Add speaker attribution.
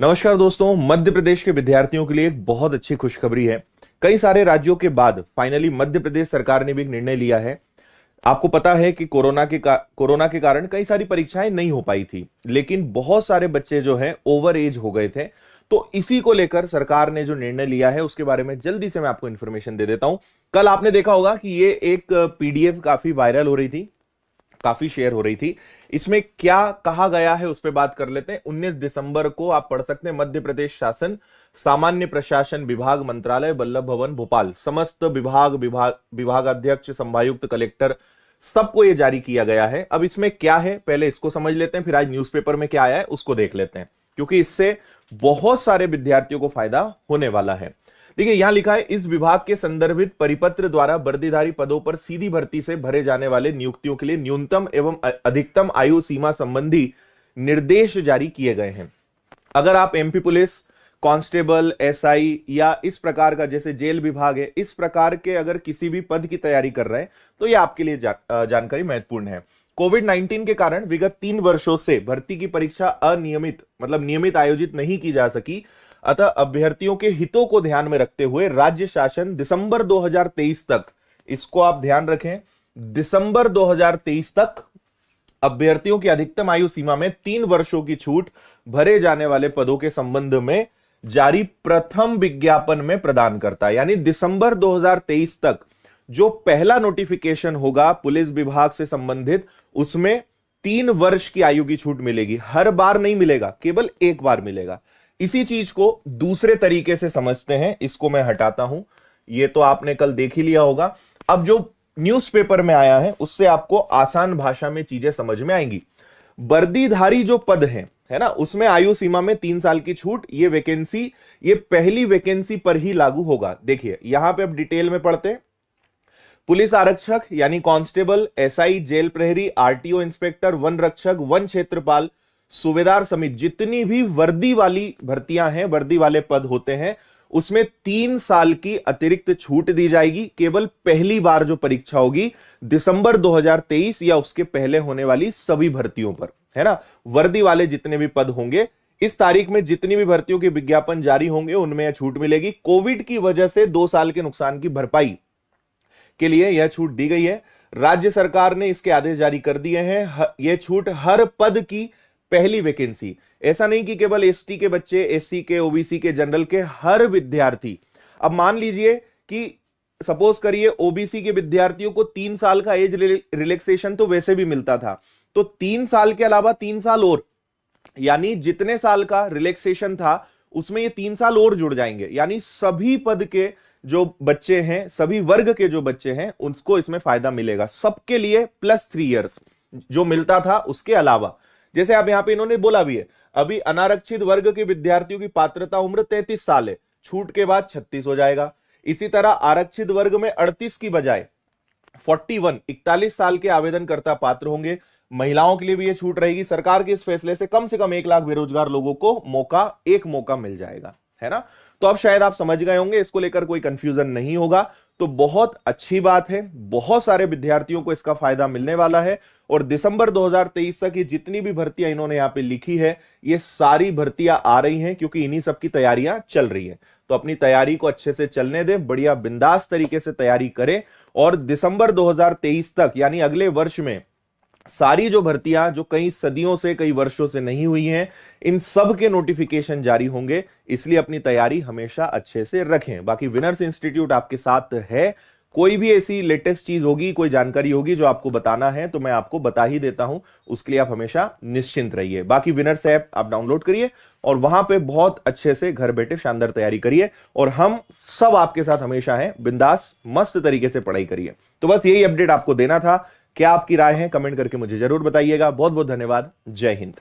Speaker 1: नमस्कार दोस्तों, मध्य प्रदेश के विद्यार्थियों के लिए एक बहुत अच्छी खुशखबरी है। कई सारे राज्यों के बाद फाइनली मध्य प्रदेश सरकार ने भी एक निर्णय लिया है। आपको पता है कि कोरोना के कारण कई सारी परीक्षाएं नहीं हो पाई थी, लेकिन बहुत सारे बच्चे जो हैं ओवर एज हो गए थे। तो इसी को लेकर सरकार ने जो निर्णय लिया है उसके बारे में जल्दी से मैं आपको इन्फॉर्मेशन दे देता हूं। कल आपने देखा होगा कि ये एक पीडीएफ काफी वायरल हो रही थी, काफी शेयर हो रही थी। इसमें क्या कहा गया है उस पर बात कर लेते हैं। 19 दिसंबर को आप पढ़ सकते हैं, मध्य प्रदेश शासन सामान्य प्रशासन विभाग मंत्रालय वल्लभ भवन भोपाल, समस्त विभागाध्यक्ष संभायुक्त कलेक्टर सबको यह जारी किया गया है। अब इसमें क्या है पहले इसको समझ लेते हैं, फिर आज न्यूज़पेपर में क्या आया है उसको देख लेते हैं, क्योंकि इससे बहुत सारे विद्यार्थियों को फायदा होने वाला है। देखिए यहां लिखा है, इस विभाग के संदर्भित परिपत्र द्वारा वर्दीधारी पदों पर सीधी भर्ती से भरे जाने वाले नियुक्तियों के लिए न्यूनतम एवं अधिकतम आयु सीमा संबंधी निर्देश जारी किए गए हैं। अगर आप एमपी पुलिस, कांस्टेबल, एसआई या इस प्रकार का, जैसे जेल विभाग है, इस प्रकार के अगर किसी भी पद की तैयारी कर रहे हैं तो यह आपके लिए जानकारी महत्वपूर्ण है। कोविड-19 के कारण विगत 3 वर्षों से भर्ती की परीक्षा अनियमित मतलब नियमित आयोजित नहीं की जा सकी। अतः अभ्यर्थियों के हितों को ध्यान में रखते हुए राज्य शासन दिसंबर 2023 तक, इसको आप ध्यान रखें, दिसंबर 2023 तक अभ्यर्थियों की अधिकतम आयु सीमा में 3 वर्षों की छूट भरे जाने वाले पदों के संबंध में जारी प्रथम विज्ञापन में प्रदान करता है। यानी दिसंबर 2023 तक जो पहला नोटिफिकेशन होगा पुलिस विभाग से संबंधित, उसमें 3 वर्ष की आयु की छूट मिलेगी। हर बार नहीं मिलेगा, केवल एक बार मिलेगा। इसी चीज को दूसरे तरीके से समझते हैं, इसको मैं हटाता हूं, ये तो आपने कल देख ही लिया होगा। अब जो न्यूज़पेपर में आया है उससे आपको आसान भाषा में चीजें समझ में आएंगी। वर्दीधारी जो पद है ना, उसमें आयु सीमा में 3 साल की छूट, ये वैकेंसी, ये पहली वैकेंसी पर ही लागू होगा। देखिए यहां पे अब डिटेल में पढ़ते हैं। पुलिस आरक्षक यानी कांस्टेबल, एसआई, जेल प्रहरी, आरटीओ इंस्पेक्टर, वन रक्षक, वन क्षेत्रपाल, सूबेदार समेत जितनी भी वर्दी वाली भर्तियां हैं, वर्दी वाले पद होते हैं, उसमें 3 साल की अतिरिक्त छूट दी जाएगी। केवल पहली बार जो परीक्षा होगी दिसंबर 2023 या उसके पहले होने वाली सभी भर्तियों पर, है ना, वर्दी वाले जितने भी पद होंगे, इस तारीख में जितनी भी भर्तियों के विज्ञापन जारी होंगे उनमें यह छूट मिलेगी। कोविड की वजह से 2 साल के नुकसान की भरपाई के लिए यह छूट दी गई है। राज्य सरकार ने इसके आदेश जारी कर दिए हैं। यह छूट हर पद की पहली वैकेंसी, ऐसा नहीं कि केवल एसटी के बच्चे, एससी के, ओबीसी के, जनरल के, हर विद्यार्थी। अब मान लीजिए कि सपोज करिए ओबीसी के विद्यार्थियों को 3 साल का एज रिलैक्सेशन तो वैसे भी मिलता था, तो 3 साल के अलावा 3 साल और, यानी जितने साल का रिलैक्सेशन था उसमें ये 3 साल और जुड़ जाएंगे। यानी सभी पद के जो बच्चे हैं, सभी वर्ग के जो बच्चे हैं, उनको इसमें फायदा मिलेगा। सबके लिए +3 इयर्स जो मिलता था उसके अलावा। जैसे आप यहां पे इन्होंने बोला भी है, अभी अनारक्षित वर्ग के विद्यार्थियों की पात्रता उम्र 33 साल है, छूट के बाद 36 हो जाएगा। इसी तरह आरक्षित वर्ग में 38 की बजाय 41 साल के आवेदनकर्ता पात्र होंगे। महिलाओं के लिए भी यह छूट रहेगी। सरकार के इस फैसले से कम 1 लाख बेरोजगार लोगों को एक मौका मिल जाएगा, है ना। तो अब शायद आप समझ गए होंगे, इसको लेकर कोई कंफ्यूजन नहीं होगा। तो बहुत अच्छी बात है, बहुत सारे विद्यार्थियों को इसका फायदा मिलने वाला है। और दिसंबर 2023 तक ये जितनी भी भर्तियां इन्होंने यहां पे लिखी है, ये सारी भर्तियां आ रही हैं, क्योंकि इन्हीं सबकी तैयारियां चल रही है। तो अपनी तैयारी को अच्छे से चलने दें, बढ़िया बिंदास तरीके से तैयारी करें, और दिसंबर 2023 तक यानी अगले वर्ष में सारी जो भर्तियां जो कई सदियों से, कई वर्षों से नहीं हुई हैं, इन सब के नोटिफिकेशन जारी होंगे। इसलिए अपनी तैयारी हमेशा अच्छे से रखें। बाकी विनर्स इंस्टीट्यूट आपके साथ है। कोई भी ऐसी लेटेस्ट चीज होगी, कोई जानकारी होगी जो आपको बताना है, तो मैं आपको बता ही देता हूं। उसके लिए आप हमेशा निश्चिंत रहिए। बाकी विनर्स ऐप आप डाउनलोड करिए और वहां पे बहुत अच्छे से घर बैठे शानदार तैयारी करिए, और हम सब आपके साथ हमेशा हैं। बिंदास मस्त तरीके से पढ़ाई करिए। तो बस यही अपडेट आपको देना था। क्या आपकी राय है, कमेंट करके मुझे जरूर बताइएगा। बहुत बहुत धन्यवाद। जय हिंद।